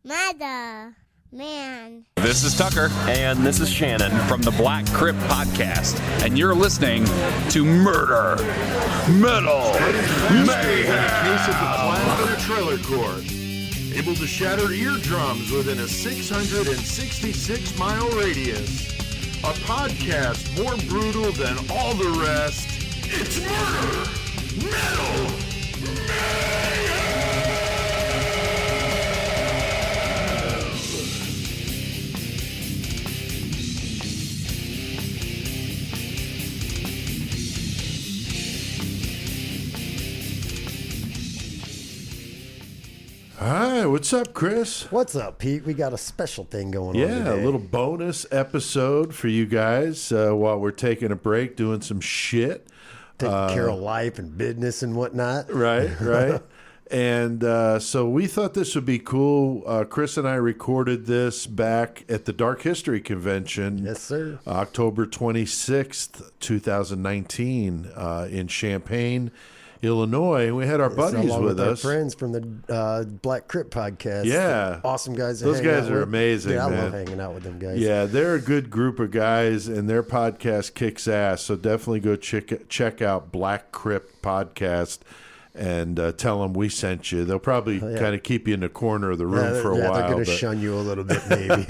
Mother, man. This is Tucker. And this is Shannon. From the Black Crypt Podcast. And you're listening to Murder, Metal, Mayhem. Case of the Clown and a Trailer Court. Able to shatter eardrums within a 666-mile radius. A podcast more brutal than all the rest. It's Murder, Metal, Mayhem! Hi, what's up, Chris? What's up, Pete? We got a special thing going on today. Yeah, a little bonus episode for you guys while we're taking a break, doing some shit. Taking care of life and business and whatnot. Right. And so we thought this would be cool. Chris and I recorded this back at the Dark History Convention. Yes, sir. October 26th, 2019 in Champaign, Illinois. We had our buddies Along with our us. friends from the Black Crypt Podcast. Yeah. Awesome guys. Those guys are amazing, Dude, I man. love hanging out with them guys. Yeah, they're a good group of guys, and their podcast kicks ass. So definitely go check out Black Crypt Podcast and tell them we sent you. They'll probably kind of keep you in the corner of the room for a while. They're going to shun you a little bit, maybe.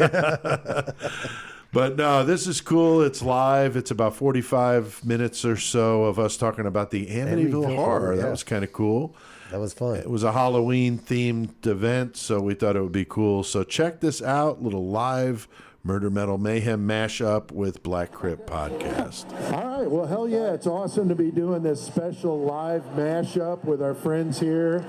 But no, this is cool. It's live. It's about 45 minutes or so of us talking about the Amityville horror. Yeah. That was kind of cool. That was fun. It was a Halloween-themed event, so we thought it would be cool. So check this out, little live Murder, Metal, Mayhem mashup with Black Crypt Podcast. All right, well, hell yeah, it's awesome to be doing this special live mashup with our friends here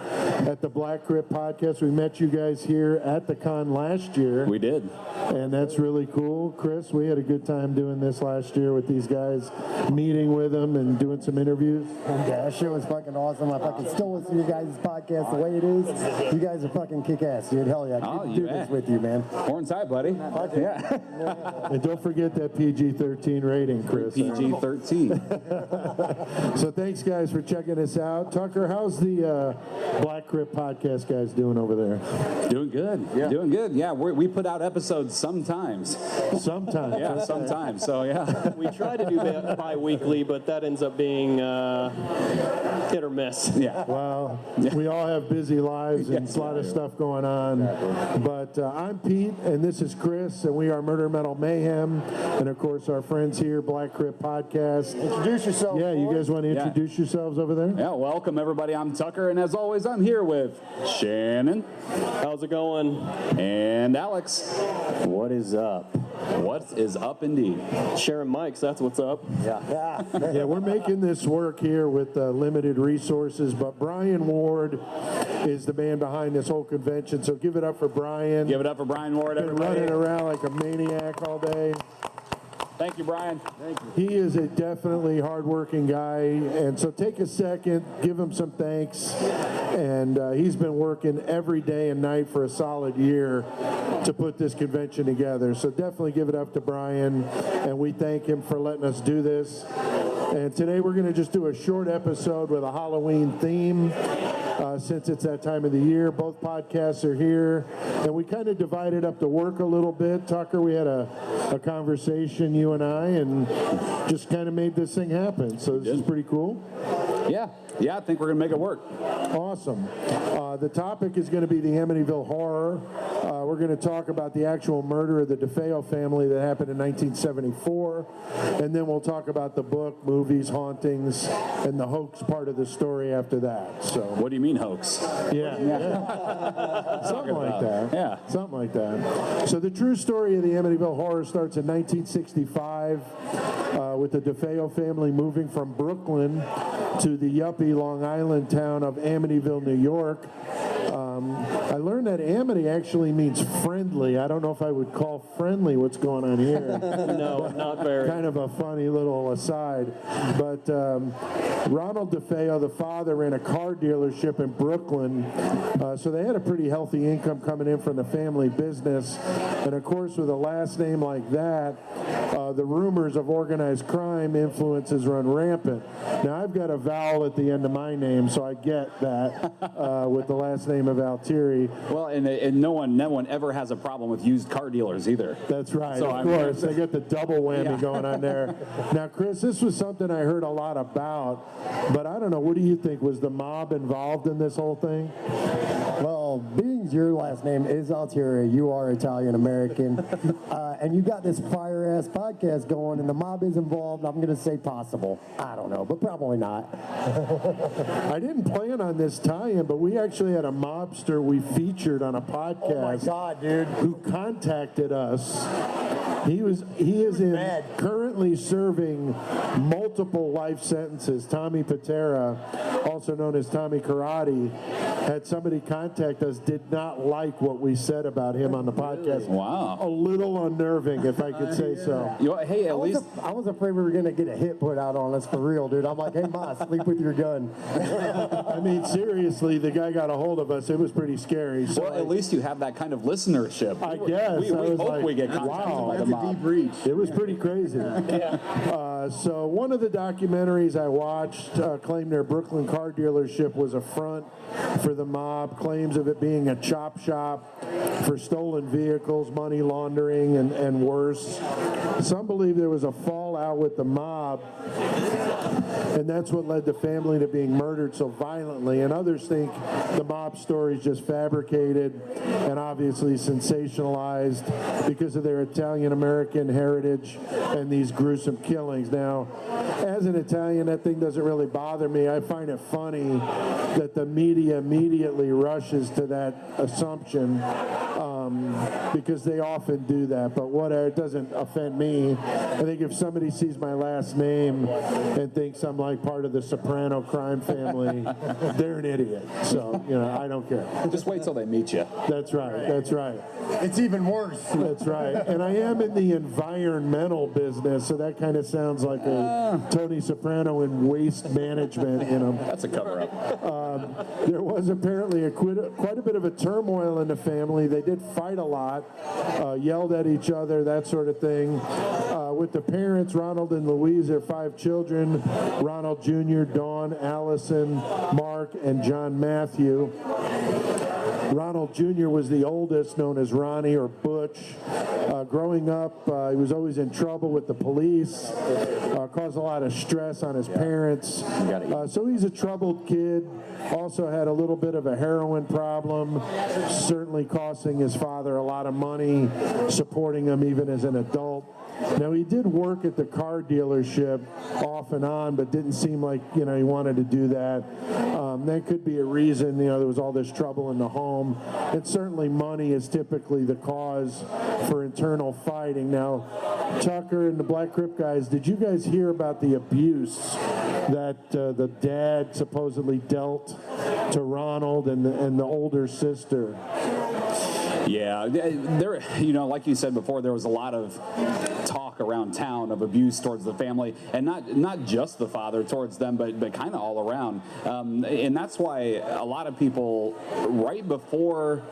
at the Black Crypt Podcast. We met you guys here at the con last year. We did. And that's really cool. Chris, we had a good time doing this last year with these guys, meeting with them and doing some interviews. Yeah, that shit was fucking awesome. I fucking still listen to your guys' podcast the way it is. You guys are fucking kick-ass, dude. Hell yeah. I can do this with you, man. Horns high, buddy. Yeah. And don't forget that PG-13 rating, Chris. PG-13. So thanks, guys, for checking us out. Tucker, how's the Black Crypt Podcast guys doing over there? Doing good. Yeah. Doing good. Yeah, we put out episodes sometimes. Sometimes. Yeah, sometimes. So, yeah. We try to do that bi-weekly, but that ends up being hit or miss. Yeah. Well, we all have busy lives and a lot of stuff going on. But I'm Pete, and this is Chris, and we are Murder, Metal, Mayhem, and, of course, our friends here, Black Crypt Podcast. Introduce yourself. Yeah, you guys want to introduce yourselves over there? Yeah, welcome, everybody. I'm Tucker, and as always, I'm here with Shannon. How's it going? And Alex. What is up? What is up, indeed? Sharing mics, that's what's up. Yeah. Yeah, we're making this work here with limited resources, but Brian Ward is the man behind this whole convention, so give it up for Brian. Give it up for Brian Ward, Been everybody. running around like a maniac all day. Thank you, Brian. Thank you. He is a definitely hardworking guy, and so take a second, give him some thanks. And he's been working every day and night for a solid year to put this convention together. So definitely give it up to Brian, and we thank him for letting us do this. And today we're going to just do a short episode with a Halloween theme. Since it's that time of the year, both podcasts are here, and we kind of divided up the work a little bit. Tucker, we had a conversation, you and I, and just kind of made this thing happen. So this is pretty cool. Yeah, I think we're going to make it work. Awesome. The topic is going to be the Amityville horror. We're going to talk about the actual murder of the DeFeo family that happened in 1974, and then we'll talk about the book, movies, hauntings, and the hoax part of the story after that. So. What do you mean hoax? Yeah. Something like that. Yeah. Something like that. So the true story of the Amityville horror starts in 1965 with the DeFeo family moving from Brooklyn to the yuppie Long Island town of Amityville, New York. I learned that Amity actually means friendly. I don't know if I would call friendly what's going on here. No, not very. Kind of a funny little aside. But Ronald DeFeo, the father, ran a car dealership in Brooklyn. So they had a pretty healthy income coming in from the family business. And of course, with a last name like that, the rumors of organized crime influences run rampant. Now, I've got a vowel at the end of my name, so I get that with the last name of Altieri. Well, and no one ever has a problem with used car dealers either. That's right. So, of course, they get the double whammy going on there. Now, Chris, this was something I heard a lot about, but I don't know. What do you think? Was the mob involved in this whole thing? Well, being your last name is Altieri, you are Italian American, and you got this fire ass podcast going, and the mob is involved. I'm going to say possible. I don't know, but probably not. I didn't plan on this tie-in, but we actually had a mobster we featured on a podcast. Oh my God, dude! Who contacted us? He is currently serving multiple life sentences. Tommy Patera, also known as Tommy Karate, had somebody contact us, did not like what we said about him on the podcast. Wow. A little unnerving, if I could say so. Hey, at least I was afraid we were going to get a hit put out on us for real, dude. I'm like, hey, Ma, sleep with your gun. I mean, seriously, the guy got a hold of us. It was pretty scary. So well, at least you have that kind of listenership. I guess. We hope we get contacted by the mob. Deep reach. It was pretty crazy. So one of the documentaries I watched claimed their Brooklyn car dealership was a front for the mob, claims of it being a chop shop for stolen vehicles, money laundering, and worse. Some believe there was a fallout with the mob, and that's what led the family to being murdered so violently. And others think the mob story is just fabricated and obviously sensationalized because of their Italian-American heritage and these gruesome killings. Now, as an Italian, that thing doesn't really bother me. I find it funny that the media immediately rushes to that assumption because they often do that. But whatever, it doesn't offend me. I think if somebody sees my last name and thinks I'm like part of the Soprano crime family, they're an idiot. So, I don't care. Just wait till they meet you. That's right. That's right. It's even worse. That's right. And I am in the environmental business, so that kind of sounds like a Tony Soprano in waste management, That's a cover-up. There was apparently quite a bit of a turmoil in the family. They did fight a lot, yelled at each other, that sort of thing. With the parents, Ronald and Louise, their 5 children, Ronald Jr., Dawn, Allison, Mark, and John Matthew. Ronald Jr. was the oldest, known as Ronnie or Butch. Growing up, he was always in trouble with the police, caused a lot of stress on his parents. So he's a troubled kid. Also had a little bit of a heroin problem, certainly costing his father a lot of money, supporting him even as an adult. Now, he did work at the car dealership off and on, but didn't seem like, he wanted to do that. That could be a reason, there was all this trouble in the home. And certainly money is typically the cause for internal fighting. Now, Tucker and the Black Crypt guys, did you guys hear about the abuse that the dad supposedly dealt to Ronald and the older sister? Yeah, there. Like you said before, there was a lot of talk around town of abuse towards the family, and not just the father towards them, but kind of all around. And that's why a lot of people, right before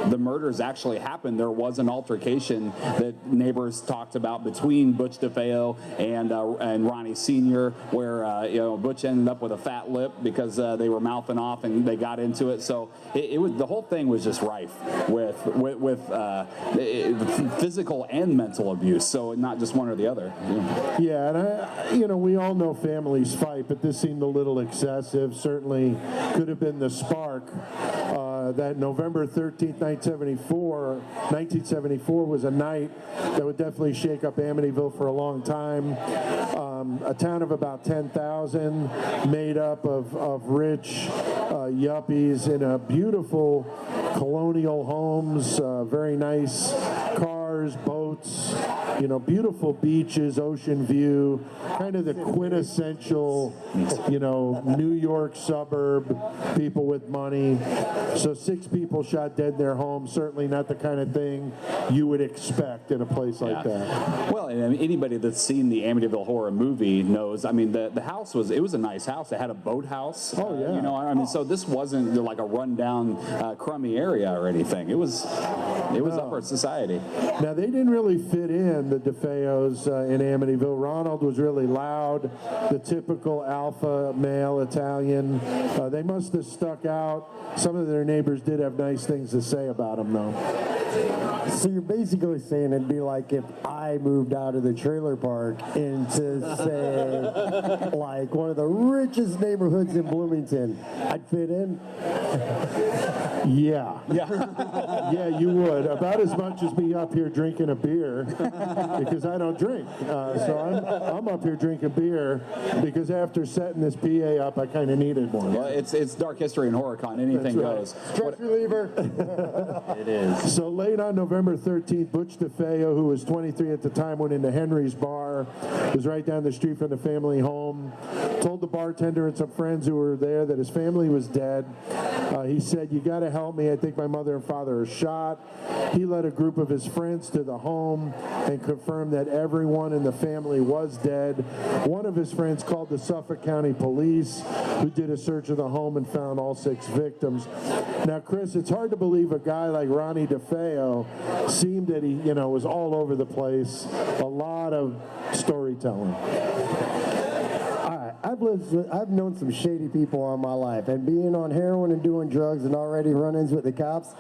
the murders actually happened, there was an altercation that neighbors talked about between Butch DeFeo and Ronnie Sr., where Butch ended up with a fat lip because they were mouthing off and they got into it. So it was, the whole thing was just rife with physical and mental abuse, so not just one or the other. Yeah, and we all know families fight, but this seemed a little excessive. Certainly could have been the spark. That November 13th, 1974 was a night that would definitely shake up Amityville for a long time. A town of about 10,000, made up of rich yuppies in a beautiful colonial homes, very nice cars, boats, beautiful beaches, ocean view, kind of the quintessential, New York suburb, people with money. So 6 people shot dead in their home, certainly not the kind of thing you would expect in a place like that. Well, and anybody that's seen the Amityville horror movie knows, the house was a nice house. It had a boathouse. Oh, yeah. So this wasn't like a rundown, crummy area or anything. It was It was upper society. Now, they didn't really fit in, the DeFeos in Amityville. Ronald was really loud, the typical alpha male Italian. They must have stuck out. Some of their neighbors did have nice things to say about him, though. So you're basically saying it'd be like if I moved out of the trailer park into, say, like one of the richest neighborhoods in Bloomington. I'd fit in? Yeah. Yeah, you would. About as much as me up here drinking a beer, because I don't drink. So I'm up here drinking beer because after setting this PA up, I kind of needed one. Well, it's dark history and HorrorCon. Anything goes. Stretch reliever. It is. So late on November 13th, Butch DeFeo, who was 23 at the time, went into Henry's bar. It was right down the street from the family home. Told the bartender and some friends who were there that his family was dead. He said, "You got to help me. I think my mother and father are shot." He led a group of his friends to the home and confirmed that everyone in the family was dead. One of his friends called the Suffolk County Police, who did a search of the home and found all 6 victims. Now, Chris, it's hard to believe a guy like Ronnie DeFeo seemed that he, was all over the place. A lot of storytelling. I've known some shady people all my life, and being on heroin and doing drugs and already run-ins with the cops,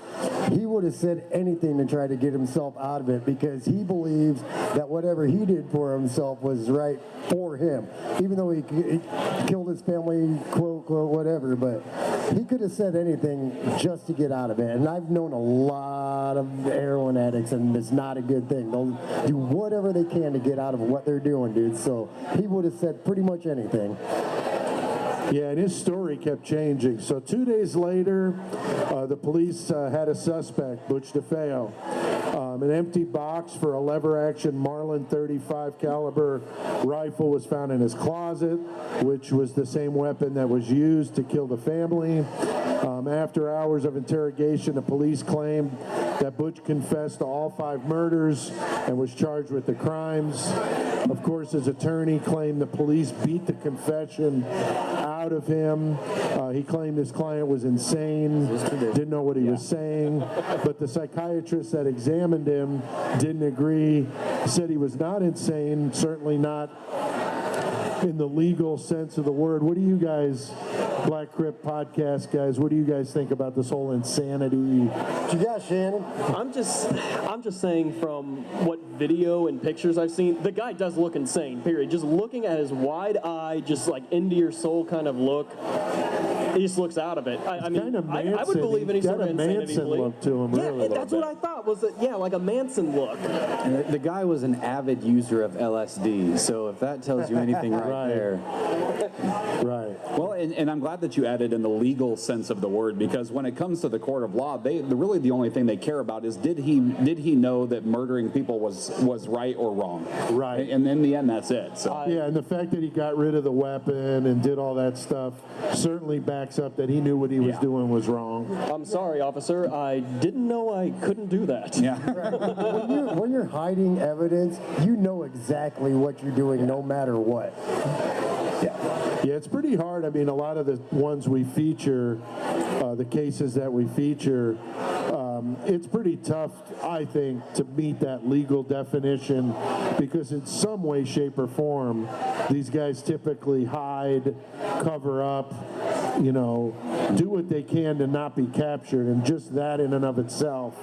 he would have said anything to try to get himself out of it because he believes that whatever he did for himself was right for him, even though he killed his family, quote, whatever, but he could have said anything just to get out of it. And I've known a lot of heroin addicts, and it's not a good thing. They'll do whatever they can to get out of what they're doing, dude. So he would have said pretty much anything. Yeah, and his story kept changing. So 2 days later, the police had a suspect, Butch DeFeo. An empty box for a lever-action Marlin .35 caliber rifle was found in his closet, which was the same weapon that was used to kill the family. After hours of interrogation, the police claimed that Butch confessed to all 5 murders and was charged with the crimes. Of course, his attorney claimed the police beat the confession out of him. He claimed his client was insane, didn't know what he was saying, but the psychiatrist that examined him didn't agree, said he was not insane, certainly not in the legal sense of the word. What do you guys, Black Crypt Podcast guys, what do you guys think about this whole insanity? What you got, Shannon? I'm just saying from what video and pictures I've seen, the guy does look insane, period. Just looking at his wide eye, just like into your soul kind of look, he just looks out of it. I mean, I would believe any sort of insanity. Manson look to him, yeah, really. That's what I thought was that, yeah, like a Manson look. The guy was an avid user of LSD, so if that tells you anything right there. Right. Well, and I'm glad that you added in the legal sense of the word, because when it comes to the court of law, really the only thing they care about is did he know that murdering people was right or wrong? Right. And in the end, that's it. So Yeah, and the fact that he got rid of the weapon and did all that stuff certainly backs up that he knew what he was doing was wrong. I'm sorry, officer. I didn't know I couldn't do that. Yeah. When you're hiding evidence, you know exactly what you're doing no matter what. Yeah, it's pretty hard. I mean, a lot of the ones we feature, the cases that we feature, it's pretty tough, I think, to meet that legal definition because in some way, shape, or form, these guys typically hide, cover up, do what they can to not be captured, and just that in and of itself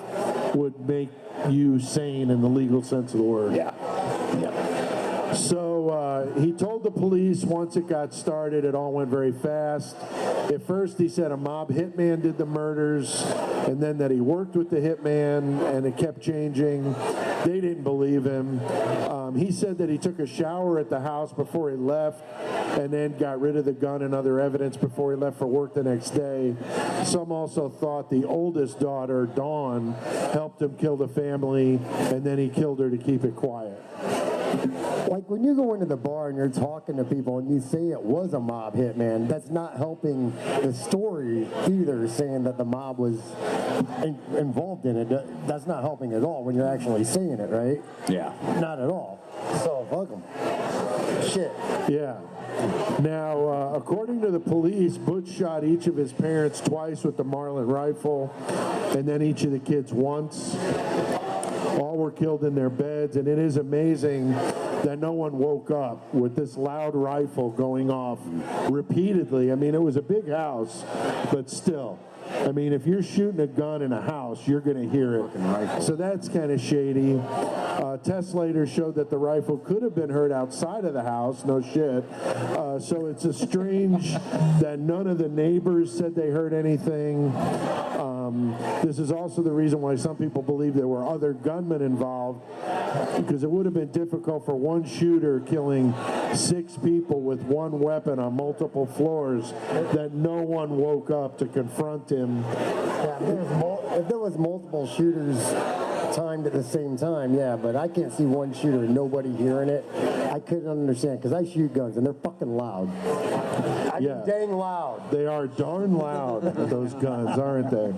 would make you sane in the legal sense of the word. Yeah. So he told the police once it got started, it all went very fast. At first, he said a mob hitman did the murders, and then that he worked with the hitman, and it kept changing. They didn't believe him. He said that he took a shower at the house before he left, and then got rid of the gun and other evidence before he left for work the next day. Some also thought the oldest daughter, Dawn, helped him kill the family, and then he killed her to keep it quiet. Like when you go into the bar and you're talking to people and you say it was a mob hitman, that's not helping the story either, saying that the mob was involved in it. That's not helping at all when you're actually saying it, right? Yeah. Not at all. So, fuck them. Shit. Yeah. Now, according to the police, Butch shot each of his parents twice with the Marlin rifle, and then each of the kids once. All were killed in their beds, and it is amazing that no one woke up with this loud rifle going off repeatedly. I mean, it was a big house, but still. I mean, if you're shooting a gun in a house, you're going to hear it. So that's kind of shady. Tests later showed that the rifle could have been heard outside of the house. No shit. So it's a strange that none of the neighbors said they heard anything. This is also the reason why some people believe there were other gunmen involved, because it would have been difficult for one shooter killing 6 people with one weapon on multiple floors that no one woke up to confront him. Yeah, if there was multiple shooters timed at the same time, yeah, but I can't see one shooter and nobody hearing it. I couldn't understand, because I shoot guns and they're fucking loud. Yeah. Dang loud. They are darn loud, those guns, aren't they?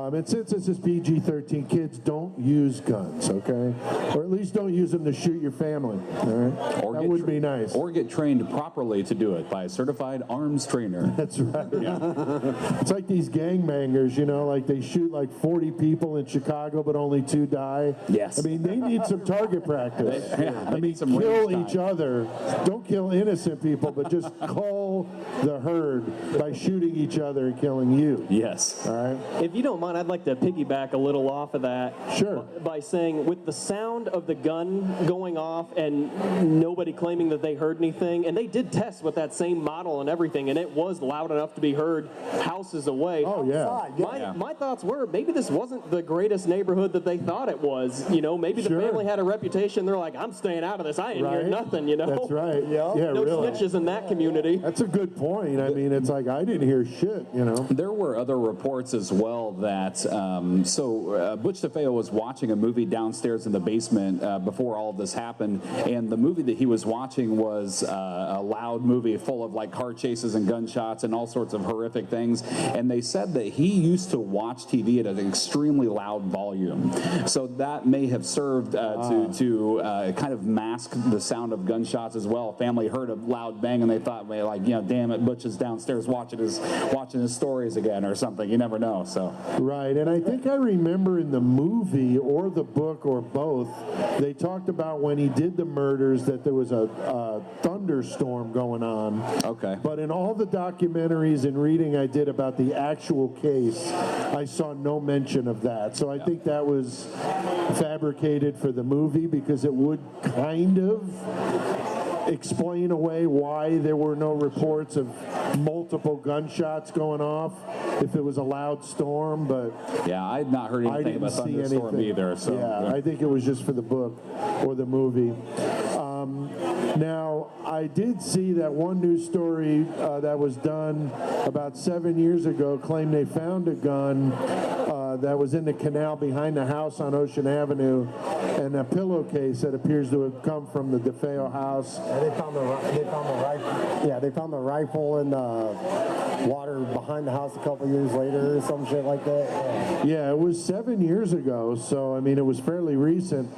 And since this is PG-13, kids don't use guns, okay? Or at least don't use them to shoot your family, all right? Or that get would be nice. Or get trained properly to do it by a certified arms trainer. That's right. Yeah. It's like these gangbangers, you know, like they shoot like 40 people in Chicago, but only 2 die. Yes. I mean, they need some target practice. They need some kill range each time. other. Don't kill innocent people, but just cull the herd by shooting each other and killing you. Yes. All right? If you don't mind, I'd like to piggyback a little off of that. Sure. By saying, with the sound of the gun going off and nobody claiming that they heard anything, and they did test with that same model and everything, and it was loud enough to be heard houses away. Oh, yeah. My thoughts were, maybe this wasn't the greatest neighborhood that they thought it was. You know, maybe the Sure. family had a reputation. They're like, I'm staying out of this. I ain't hearing nothing, you know? That's right. Yeah. No really. snitches in that community. That's a good point. I mean, it's like, I didn't hear shit, you know? There were other reports as well that, Butch DeFeo was watching a movie downstairs in the basement before all of this happened, and the movie that he was watching was a loud movie full of like car chases and gunshots and all sorts of horrific things, and they said that he used to watch TV at an extremely loud volume, so that may have served to kind of mask the sound of gunshots as well. Family heard a loud bang and they thought, like, you know, damn it, Butch is downstairs watching his stories again or something. You never know. So right, and I think I remember in the movie or the book or both, they talked about when he did the murders that there was a thunderstorm going on. Okay. But in all the documentaries and reading I did about the actual case, I saw no mention of that. So I think that was fabricated for the movie, because it would kind of explain away why there were no reports of multiple gunshots going off if it was a loud storm. But yeah, I had not heard I anything didn't about see thunderstorm anything either. So yeah, I think it was just for the book or the movie. Now, I did see that one news story that was done about 7 years ago claimed they found a gun that was in the canal behind the house on Ocean Avenue, and a pillowcase that appears to have come from the DeFeo house. Yeah, they found the rifle. Yeah, they found the rifle in the water behind the house a couple years later or some shit like that. Yeah, it was 7 years ago, so I mean it was fairly recent.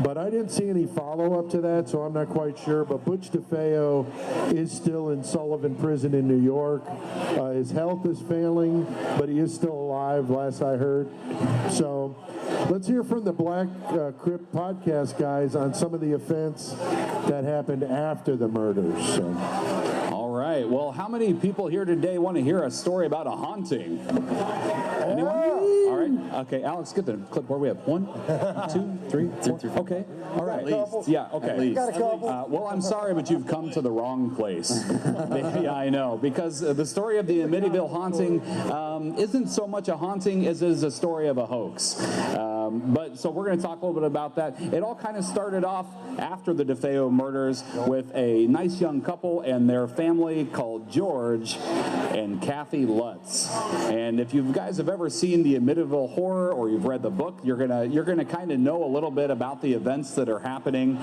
But I didn't see any follow-up to that, so I'm not quite sure. But Butch DeFeo is still in Sullivan Prison in New York. His health is failing, but he is still alive, last I heard. So let's hear from the Black Crypt Podcast guys on some of the events that happened after the murders. So. all right. Well, how many people here today want to hear a story about a haunting? Anyone? All right. Okay, Alex, get the clipboard. We have 1, 2, 3, 4. Okay. All right. At least. Yeah. Okay. At least. Got a couple. Well, I'm sorry, but you've come to the wrong place. Yeah, I know, because the story of the Amityville haunting isn't so much a haunting as it is a story of a hoax. But so we're going to talk a little bit about that. It all kind of started off after the DeFeo murders with a nice young couple and their family called George and Kathy Lutz. And if you guys have ever seen the Amityville Horror or you've read the book, you're gonna kind of know a little bit about the events that are happening.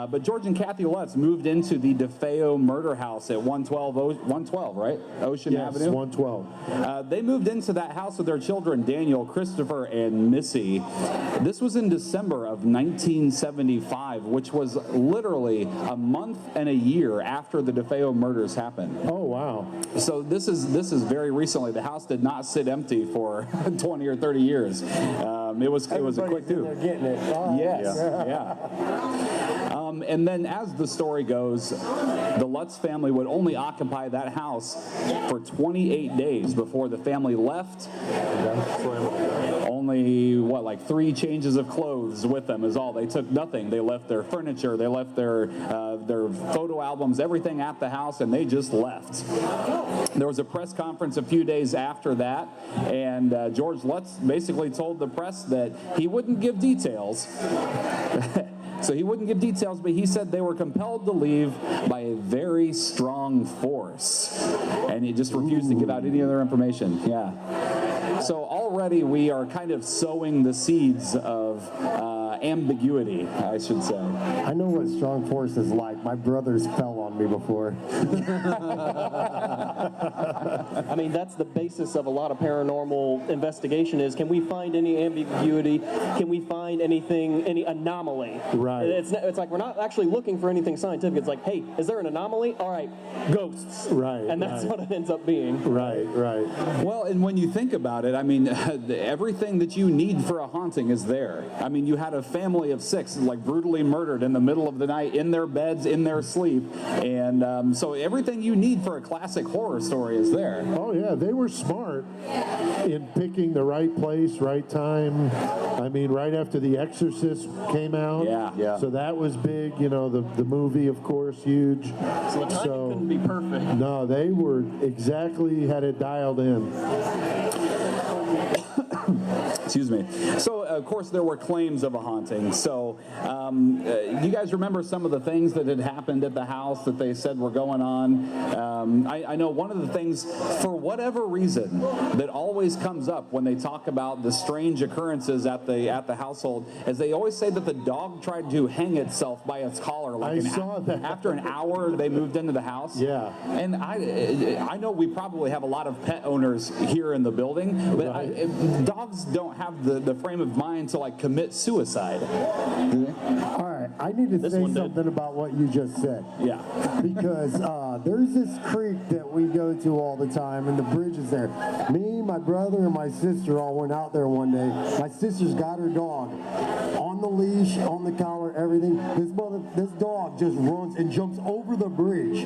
But George and Kathy Lutz moved into the DeFeo murder house at 112, right? Ocean Avenue? 112. They moved into that house with their children, Daniel, Christopher, and Missy. This was in December of 1975, which was literally a month and a year after the DeFeo murders happened. Oh, wow. So this is very recently. The house did not sit empty for 20 or 30 years. It was a quick do. They're getting it. Oh, Yes, yeah. And then as the story goes, the Lutz family would only occupy that house for 28 days before the family left. Only, like 3 changes of clothes with them is all. They took nothing. They left their furniture. They left their photo albums, everything at the house, and they just left. There was a press conference a few days after that, and George Lutz basically told the press that he wouldn't give details. So he wouldn't give details, but he said they were compelled to leave by a very strong force. And he just refused to give out any other information. Yeah. So already we are kind of sowing the seeds of ambiguity, I should say. I know what strong force is like. My brothers fell on me before. I mean, that's the basis of a lot of paranormal investigation is, can we find any ambiguity? Can we find anything, any anomaly? Right. It's like we're not actually looking for anything scientific. It's like, hey, is there an anomaly? All right, ghosts. Right. And that's what it ends up being. Right. Well, and when you think about it, I mean, everything that you need for a haunting is there. I mean, you had a family of 6, like, brutally murdered in the middle of the night in their beds, in their sleep. And so everything you need for a classic horror story is there. Oh, yeah, they were smart in picking the right place, right time. I mean, right after The Exorcist came out. Yeah. So that was big, you know, the movie, of course, huge. So the timing couldn't be perfect. No, they were exactly had it dialed in. Excuse me. So, of course, there were claims of a haunting. So, you guys remember some of the things that had happened at the house that they said were going on? I know one of the things, for whatever reason, that always comes up when they talk about the strange occurrences at the household is they always say that the dog tried to hang itself by its collar. Like I saw that. After an hour, they moved into the house. Yeah. And I know we probably have a lot of pet owners here in the building, but dogs don't have the frame of mind to, like, commit suicide. All right, I need to say something about what you just said. Yeah. Because there's this creek that we go to all the time, and the bridge is there. Me, my brother, and my sister all went out there one day. My sister's got her dog on the leash, on the collar, everything. This dog just runs and jumps over the bridge.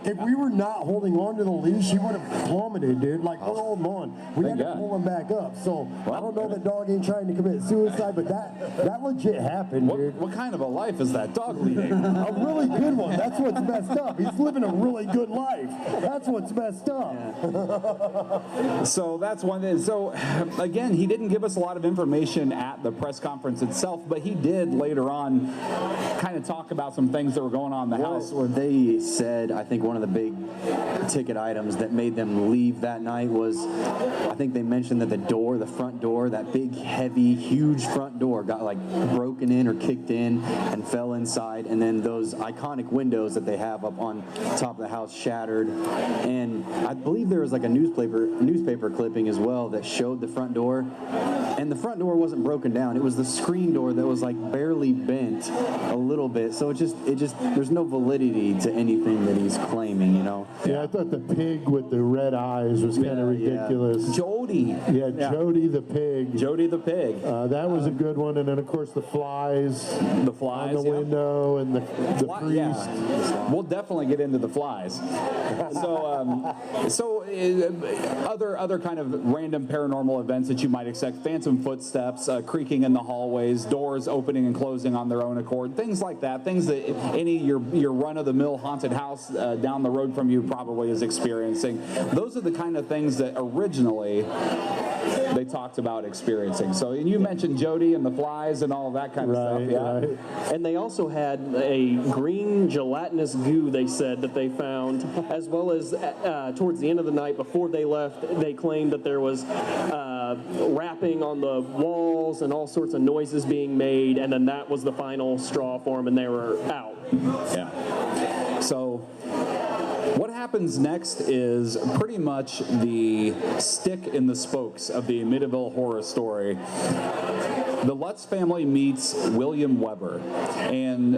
If we were not holding on to the leash, he would have plummeted, dude. Like, we're holding on. We had to pull him back up. So I don't know, the dog ain't trying to commit suicide, but that legit happened, dude. What kind of a life is that dog leading? A really good one. That's what's messed up. He's living a really good life. That's what's messed up. So that's one thing. So again, he didn't give us a lot of information at the press conference itself, but he did later on kind of talk about some things that were going on in the house. Well, they said, I think one of the big ticket items that made them leave that night was, I think they mentioned that the front door, that big, heavy, huge front door got, like, broken in or kicked in and fell inside, and then those iconic windows that they have up on top of the house shattered. And I believe there was, like, a newspaper clipping as well that showed the front door, and the front door wasn't broken down. It was the screen door that was, like, barely bent a little bit. So it just there's no validity to anything that he's claiming, you know. Yeah, I thought the pig with the red eyes was kind of ridiculous. Jody. Yeah, Jody the pig. Jody the pig. That was a good one. And then, of course, the flies. The flies on the window and the priest. Yeah. We'll definitely get into the flies. So other kind of random paranormal events that you might expect: phantom footsteps, creaking in the hallways, doors opening and closing on their own accord, things like that. Things that any your run-of-the-mill haunted house down the road from you probably is experiencing. Those are the kind of things that originally they talked about experiencing. So, and you mentioned Jody and the flies and all of that kind of stuff. Yeah. Right. And they also had a green gelatinous goo, they said, that they found, as well as towards the end of the night before they left, they claimed that there was rapping on the walls and all sorts of noises being made, and then that was the final straw for them, and they were out. Yeah. So what happened happens next is pretty much the stick in the spokes of the Amityville horror story. The Lutz family meets William Weber, and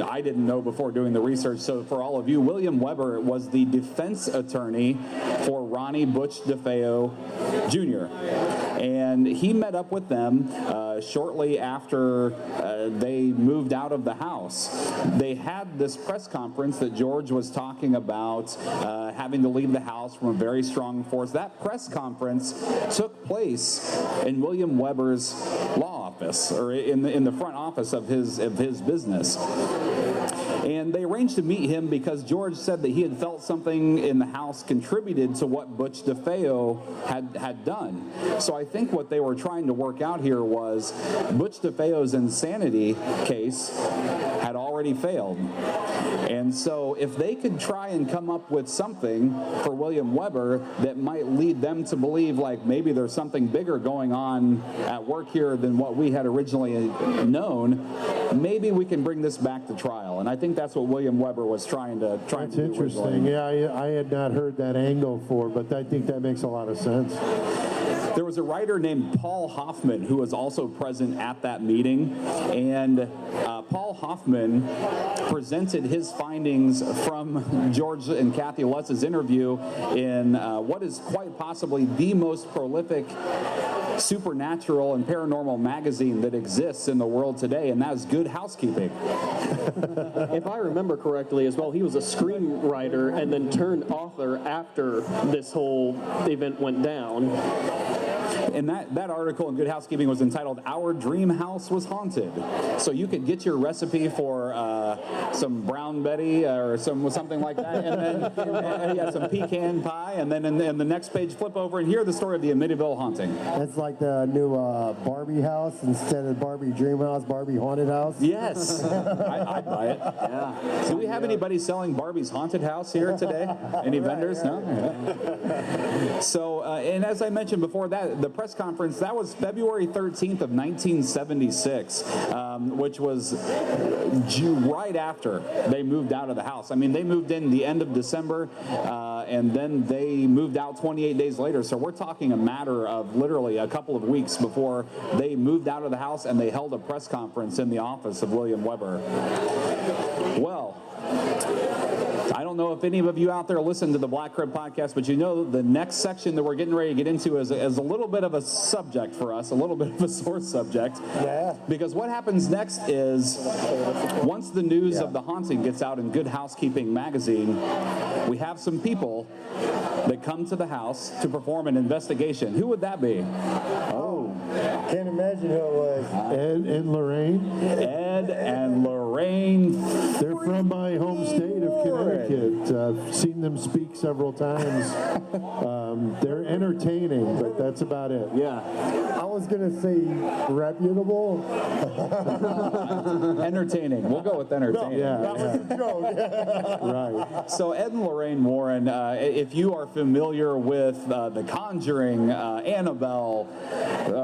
I didn't know before doing the research, so for all of you, William Weber was the defense attorney for Ronnie Butch DeFeo Jr., and he met up with them shortly after they moved out of the house. They had this press conference that George was talking about, having to leave the house from a very strong force. That press conference took place in William Weber's law office, or in the front office of his business. And they arranged to meet him because George said that he had felt something in the house contributed to what Butch DeFeo had done. So I think what they were trying to work out here was Butch DeFeo's insanity case had already failed. And so if they could try and come up with something for William Weber that might lead them to believe like maybe there's something bigger going on at work here than what we had originally known, maybe we can bring this back to trial. And I think that's what William Weber was trying to do. That's interesting. Yeah, I had not heard that angle before, but I think that makes a lot of sense. There was a writer named Paul Hoffman who was also present at that meeting, and Paul Hoffman presented his findings from George and Kathy Lutz's interview in what is quite possibly the most prolific supernatural and paranormal magazine that exists in the world today, and that is Good Housekeeping. If I remember correctly as well, he was a screenwriter and then turned author after this whole event went down. And that article in Good Housekeeping was entitled "Our Dream House Was Haunted." So you could get your recipe for some brown Betty or something like that, and then some pecan pie, and then in the next page, flip over and hear the story of the Amityville haunting. That's like the new Barbie house instead of Barbie Dream House, Barbie Haunted House. Yes, I'd buy it. Yeah. Do we have anybody selling Barbie's haunted house here today? Any vendors? No. Yeah. So, and as I mentioned before, the press conference, that was February 13th of 1976, which was right after they moved out of the house. I mean, they moved in the end of December, and then they moved out 28 days later. So we're talking a matter of literally a couple of weeks before they moved out of the house, and they held a press conference in the office of William Weber. Well, I don't know if any of you out there listen to the Black Crypt Podcast, but you know the next section that we're getting ready to get into is a little bit of a subject for us, a little bit of a sore subject. Yeah. Because what happens next is, once the news of the haunting gets out in Good Housekeeping magazine, we have some people that come to the house to perform an investigation. Who would that be? Oh, can't imagine who it was. Ed and Lorraine. Ed and Lorraine. They're from my home state of Connecticut. I've seen them speak several times. They're entertaining, but that's about it. Yeah. I was going to say reputable. Entertaining. We'll go with entertaining. That was a joke. Right. So Ed and Lorraine Warren, if you are familiar with The Conjuring, Annabelle,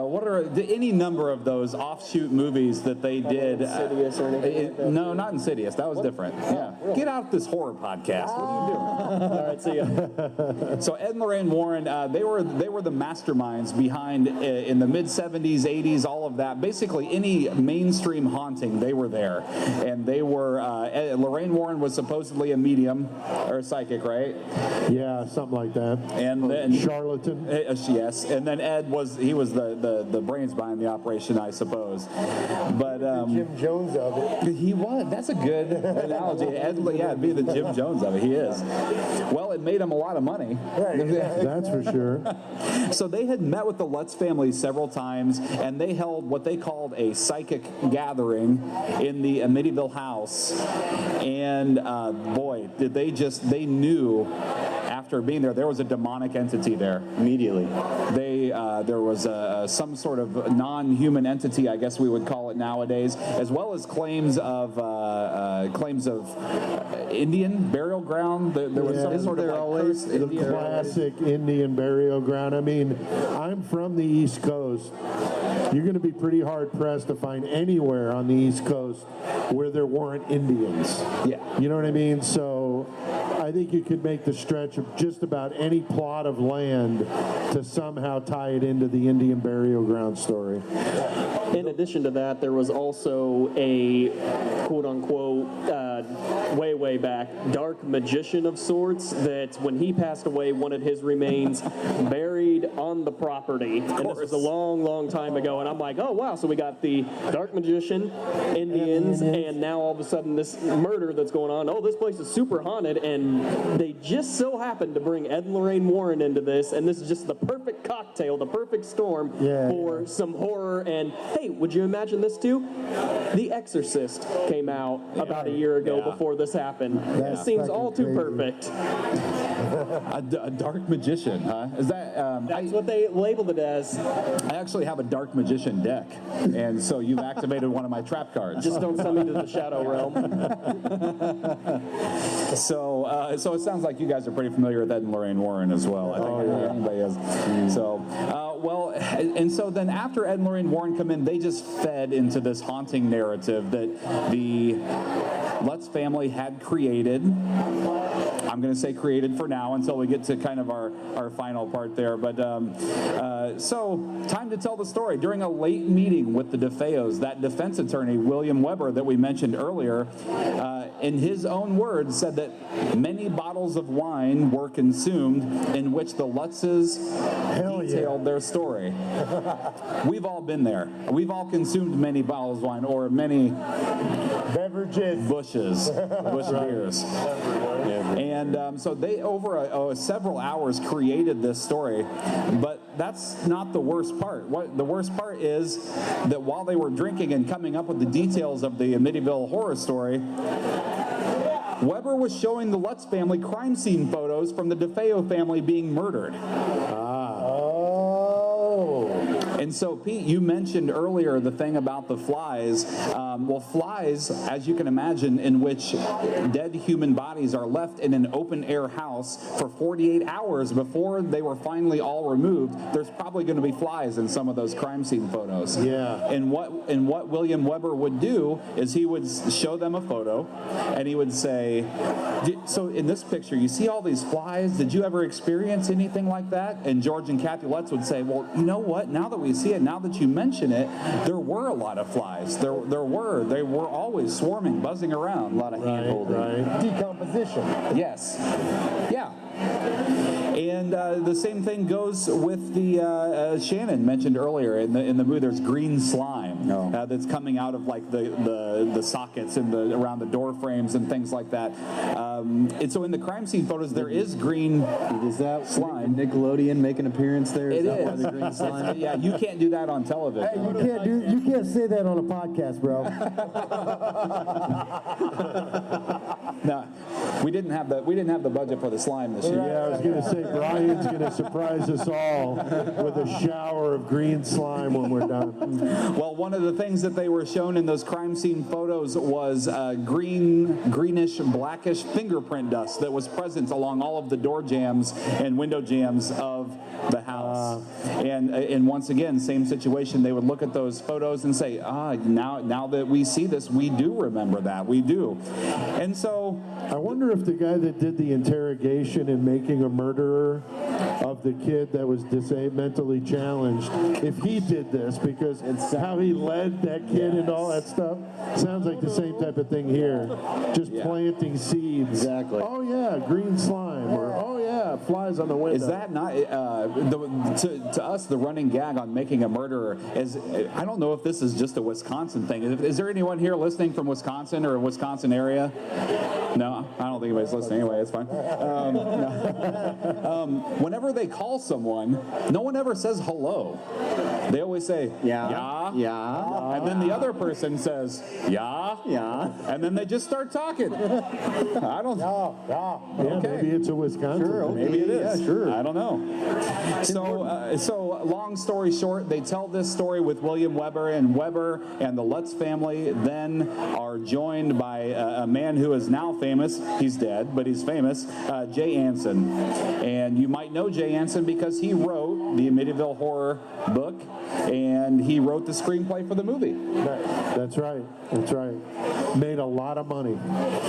what are any number of those offshoot movies that they did? Insidious or anything? No, not Insidious. That was different. Yeah. Get out this horror podcast. What are you doing? All right, see ya. So Ed and Lorraine Warren, they were the masterminds behind in the mid 70s, 80s, all of that. Basically, any mainstream haunting, they were there, and they were. Lorraine Warren was supposedly a medium or a psychic, right? Yeah, something like that. And then charlatan. Yes, and then Ed was the brains behind the operation, I suppose. But Jim Jones of it. he was. That's a good analogy. Ed, yeah, it'd be the Jim Jones of it. He is. Well, it made him a lot of money. Right. That's for sure. So they had met with the Lutz family several times, and they held what they called a psychic gathering in the Amityville house. And boy, did they knew after being there was a demonic entity there immediately. There was some sort of non-human entity, I guess we would call it nowadays, as well as claims of Indian burial ground. There was some sort of curse. The classic Indian burial ground. I mean, I'm from the East Coast. You're going to be pretty hard pressed to find anywhere on the East Coast where there weren't Indians. Yeah. You know what I mean? So I I think you could make the stretch of just about any plot of land to somehow tie it into the Indian burial ground story. In addition to that, there was also a quote-unquote, way back, dark magician of sorts that when he passed away wanted his remains buried on the property. And this was a long time ago. And I'm like, oh, wow. So we got the dark magician, Indians, and now all of a sudden this murder that's going on. Oh, this place is super haunted. And they just so happened to bring Ed and Lorraine Warren into this. And this is just the perfect cocktail, the perfect storm for some horror. And hey, would you imagine this too? The Exorcist came out about a year ago before this happened. It seems all too perfect. A dark magician, huh? Is that? That's what they labeled it as. I actually have a dark magician deck, and so you've activated one of my trap cards. Just don't send me to the shadow realm. So it sounds like you guys are pretty familiar with Ed and Lorraine Warren as well. I think anybody is. So, well, and so then after Ed and Lorraine Warren come in, they just fed into this haunting narrative that the Lutz family had created. I'm going to say created for now until we get to kind of our final part there. But so time to tell the story. During a late meeting with the DeFeos, that defense attorney, William Weber, that we mentioned earlier, in his own words, said that many bottles of wine were consumed in which the Lutzes detailed their story. We've all been there. We've all consumed many bottles of wine or many beverages, bush beers. And so they, over several hours, created this story. But that's not the worst part. The worst part is that while they were drinking and coming up with the details of the Amityville horror story, Weber was showing the Lutz family crime scene photos from the DeFeo family being murdered. And so, Pete, you mentioned earlier the thing about the flies. Well, flies, as you can imagine, in which dead human bodies are left in an open-air house for 48 hours before they were finally all removed, there's probably going to be flies in some of those crime scene photos. Yeah. And what William Weber would do is he would show them a photo, and he would say, so in this picture, you see all these flies? Did you ever experience anything like that? And George and Kathy Lutz would say, well, you know what? Now that we see it, now that you mention it, there were a lot of flies. They were always swarming, buzzing around. A lot of hand-holding. Right. Decomposition. Yes. Yeah. And the same thing goes with the Shannon mentioned earlier in the movie. There's green slime that's coming out of like the sockets and around the door frames and things like that. And so in the crime scene photos, there is green slime. Nickelodeon make an appearance there? It that is. why the green slime? Yeah, you can't do that on television. Hey, you can't say that on a podcast, bro. No, we didn't have the budget for the slime this year. Yeah, I was going to say Brian's going to surprise us all with a shower of green slime when we're done. Well, one of the things that they were shown in those crime scene photos was greenish, blackish fingerprint dust that was present along all of the door jambs and window jambs of the house. And once again, same situation. They would look at those photos and say, now that we see this, we do remember that. We do. And so I wonder if the guy that did the interrogation in Making a Murderer of the kid that was mentally challenged, if he did this, because it's how he led that kid and all that stuff, sounds like the same type of thing here. Just planting seeds. Exactly. Oh, yeah, green slime. Or, oh, yeah, flies on the window. is that not, to us, the running gag on Making a Murderer is, I don't know if this is just a Wisconsin thing. Is there anyone here listening from Wisconsin or a Wisconsin area? No, I don't think anybody's listening anyway. It's fine. Whenever they call someone, no one ever says hello. They always say, yeah. And then the other person says, yeah. And then they just start talking. I don't know. Yeah, Okay. maybe it's a Wisconsin thing. Maybe it is. Yeah, sure. I don't know. So long story short, they tell this story with William Weber, and the Lutz family then are joined by a man who is now famous. He's dead, but he's famous, Jay Anson. And you might know Jay Anson because he wrote the Amityville horror book, and he wrote the screenplay for the movie. That's right. That's right. Made a lot of money.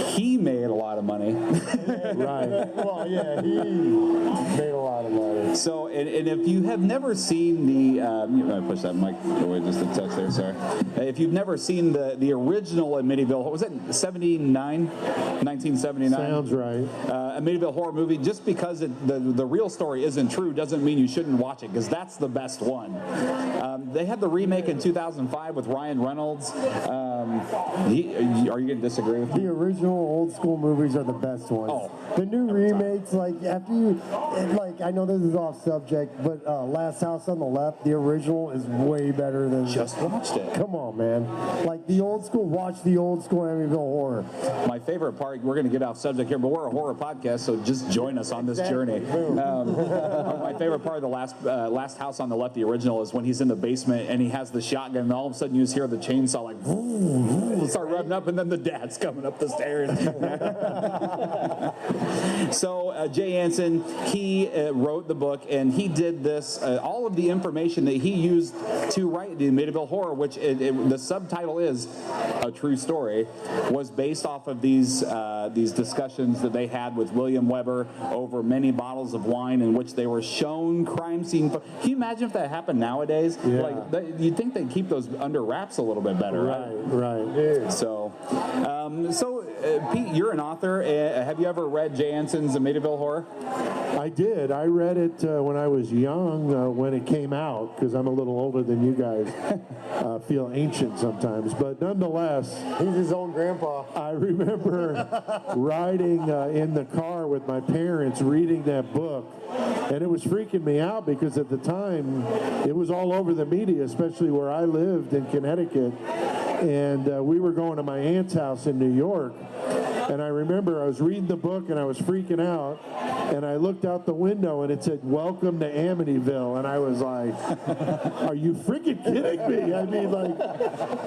He made a lot of money. Right. Well, yeah, he made a lot of money. So, and if you have never seen the, I push that mic away just a touch there, sorry. If you've never seen the original Amityville, what was it, 1979? Sounds right. Amityville horror movie, just because the real story isn't true doesn't mean you shouldn't watch it, because that's the best one. They had the remake in 2005 with Ryan Reynolds. Are you going to disagree with me? The original old school movies are the best ones. Oh. The new remakes, like after you, like I know this is off subject, but Last House on the Left, the original is way better than. Just watched it. Come on, man. Like the old school, watch the old school Amityville horror. My favorite part, we're going to get off subject here, but we're a horror podcast, so just join us on this journey. My favorite part of the last House on the Left, the original, is when he's in the basement and he has the shotgun, and all of a sudden you just hear the chainsaw like start revving up, and then the dad's coming up the stairs. So Jay Anson, he wrote the book, and he did this. All of the information that he used to write the Amityville Horror, which the subtitle is A True Story, was based off of these discussions that they had with William Weber over many bottles of wine in which they were shown crime scene. Can you imagine if that happened nowadays? Yeah. Like you'd think they'd keep those under wraps a little bit better, right? Right. So, Pete, you're an author. Have you ever read Jay Anson's Amityville Horror? I did. I read it when I was young, when it came out, because I'm a little older than you guys. Feel ancient sometimes, but nonetheless, He's his own grandpa. I remember riding in the car with my parents reading that book, and it was freaking me out because at the time it was all over the media, especially where I lived in Connecticut, and we were going to my aunt's house in New York. And I remember I was reading the book and I was freaking out, and I looked out the window and it said, "Welcome to Amityville," and I was like, "Are you freaking kidding me? I mean, like,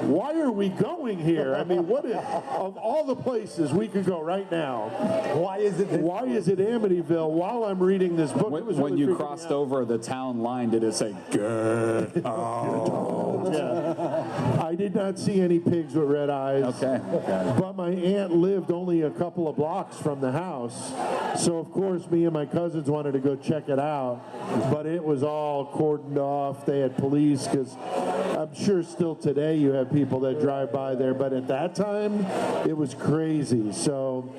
why are we going here? I mean, what is, of all the places we could go right now, why is it Amityville while I'm reading this book?" It was When really you freaking crossed me out. over the town line, did it say "good"? Oh, Yeah. I did not see any pigs with red eyes. okay. But my aunt lived only a couple of blocks from the house. So, of course, me and my cousins wanted to go check it out. But it was all cordoned off. They had police, because I'm sure still today you have people that drive by there. But at that time, it was crazy. So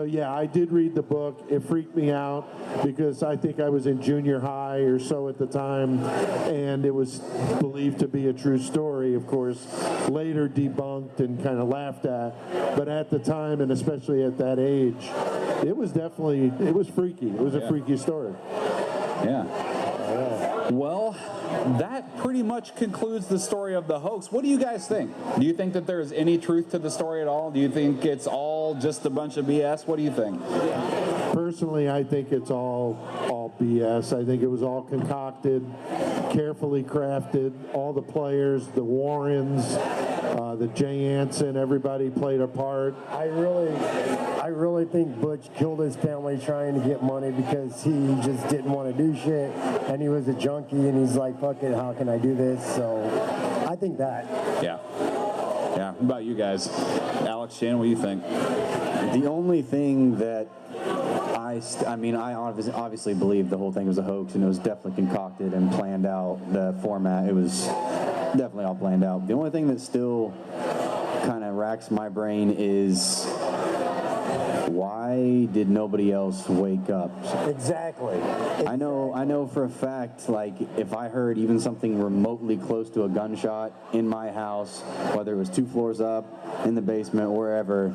yeah, I did read the book. It freaked me out because I think I was in junior high or so at the time. And it was believed to be a true story, of course, later debunked and kind of laughed at. But at the time, and especially at that age, it was freaky. It was a freaky story. Yeah. Well, that pretty much concludes the story of the hoax. What do you guys think? Do you think that there is any truth to the story at all? Do you think it's all just a bunch of BS? What do you think? Personally, I think it's all BS. I think it was all concocted, carefully crafted. All the players, the Warrens, the Jay Anson, everybody played a part. I really think Butch killed his family trying to get money because he just didn't want to do shit, and he was a junkie, and he's like, fuck it, how can I do this? So I think that. Yeah. What about you guys? Alex, Shannon, what do you think? The only thing that I obviously believe the whole thing was a hoax, and it was definitely concocted and planned out. The format, it was definitely all planned out. The only thing that still kind of racks my brain is, why did nobody else wake up? Exactly. I know for a fact, like, if I heard even something remotely close to a gunshot in my house, whether it was 2 floors up, in the basement, wherever,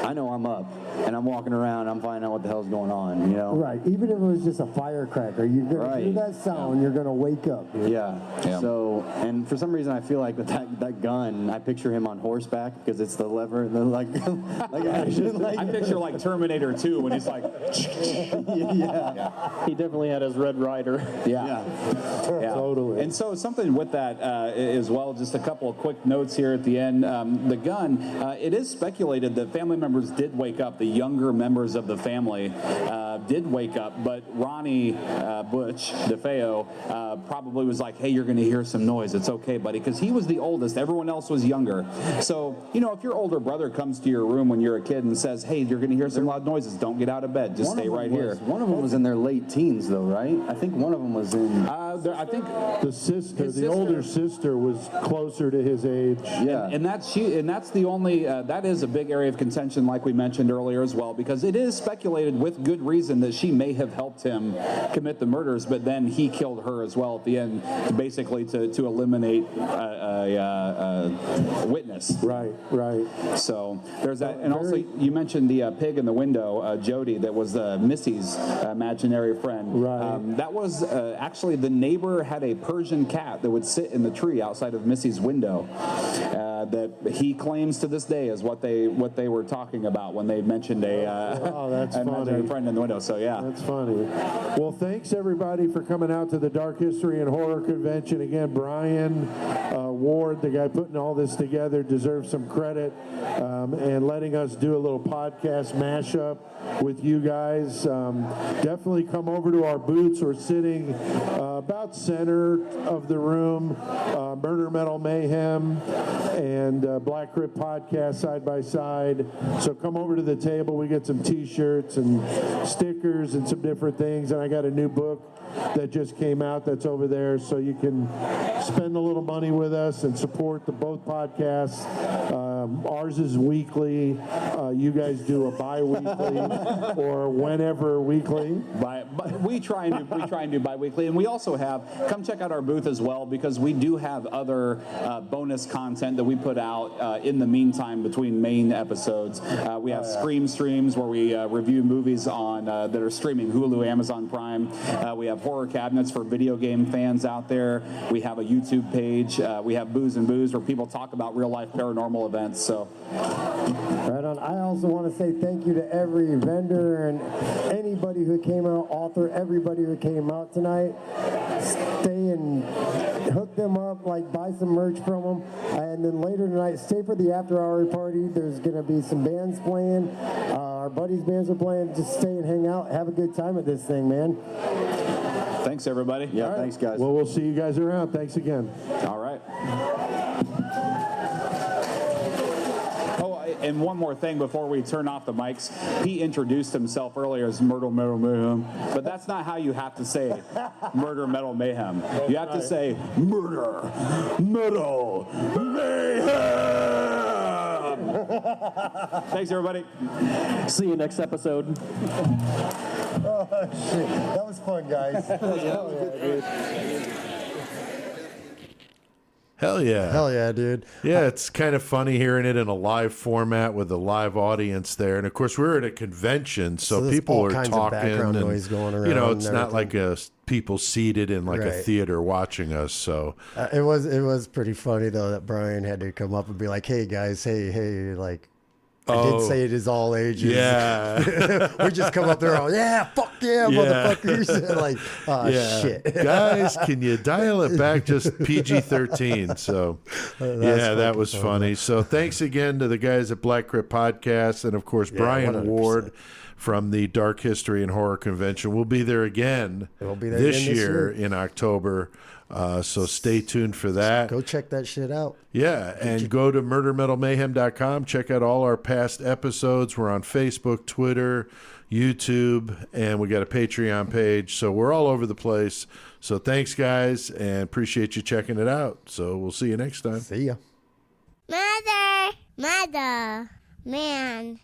I know I'm up, and I'm walking around, I'm finding out what the hell's going on, you know? Right. Even if it was just a firecracker, you're going to hear that sound, you're going to wake up. Dude. Yeah. So, and for some reason, I feel like with that gun, I picture him on horseback because it's the lever, like action. Like, I picture like Terminator 2 when he's like, yeah. He definitely had his Red Rider. Yeah. Totally. And so something with that as well, just a couple of quick notes here at the end. The gun, it is speculated that family members did wake up, the younger members of the family, did wake up, but Ronnie Butch DeFeo probably was like, hey, you're going to hear some noise. It's okay, buddy, because he was the oldest. Everyone else was younger. So, if your older brother comes to your room when you're a kid and says, hey, you're going to hear some loud noises, don't get out of bed. Just stay right here. One of them was in their late teens, though, right? I think one of them was in... I think the older sister was closer to his age. Yeah. And that's the only, that is a big area of contention, like we mentioned earlier as well, because it is speculated with good reason that she may have helped him commit the murders, but then he killed her as well at the end, basically to eliminate a witness. Right. So there's that. And also, you mentioned the pig in the window, Jody, that was Missy's imaginary friend. Right. That was actually the neighbor had a Persian cat that would sit in the tree outside of Missy's window. That he claims to this day is what they were talking about when they mentioned that's imaginary funny. friend in the window. So yeah, That's funny. Well, thanks everybody for coming out to the Dark History and Horror Convention. Again, Brian Ward, the guy putting all this together, deserves some credit and letting us do a little podcast mashup with you guys. Definitely come over to our booths. We're sitting about center of the room. Murder, Metal, Mayhem, and Black Crypt Podcast side by side. So come over to the table. We get some T-shirts and stickers and some different things. And I got a new book that just came out that's over there, so you can spend a little money with us and support both podcasts. Ours is weekly. You guys do a bi-weekly or whenever weekly. we try and do bi-weekly, and we also come check out our booth as well, because we do have other bonus content that we put out in the meantime between main episodes. We have Scream streams where we review movies on that are streaming Hulu, Amazon Prime. We have horror cabinets for video game fans out there. We have a YouTube page. We have Booze and Booze where people talk about real life paranormal events. So, right on. I also want to say thank you to every vendor and anybody who came out, author, everybody who came out tonight. Stay and hook them up, buy some merch from them. And then later tonight, stay for the after hour party. There's going to be some bands playing. Our buddies' bands are playing. Just stay and hang out. Have a good time at this thing, man. thanks everybody. Yeah, thanks guys. Well, we'll see you guys around. Thanks again. All right. And one more thing before we turn off the mics. He introduced himself earlier as Murder, Metal, Mayhem. But that's not how you have to say Murder, Metal, Mayhem. You have to say Murder, Metal, Mayhem. Thanks, everybody. See you next episode. Oh, shit. That was fun, guys. Hell yeah. Hell yeah, dude. Yeah, it's kind of funny hearing it in a live format with a live audience there. And of course, we're at a convention, so people all are kinds talking. of background and, noise going around. It's not like people seated in a theater watching us. So it was pretty funny though that Brian had to come up and be like, "Hey guys, hey, I did say it is all ages." Yeah. We just come up there all, fuck yeah, motherfuckers. Shit. Guys, can you dial it back just PG-13? So, that was funny. So thanks again to the guys at Black Crypt Podcast and, of course, Brian 100%. Ward from the Dark History and Horror Convention. We'll be there again this year in October. So stay tuned for that. Go check that shit out. Yeah, and go to murdermetalmayhem.com. Check out all our past episodes. We're on Facebook, Twitter, YouTube, and we got a Patreon page. So we're all over the place. So thanks, guys, and appreciate you checking it out. So we'll see you next time. See ya. Mother, man.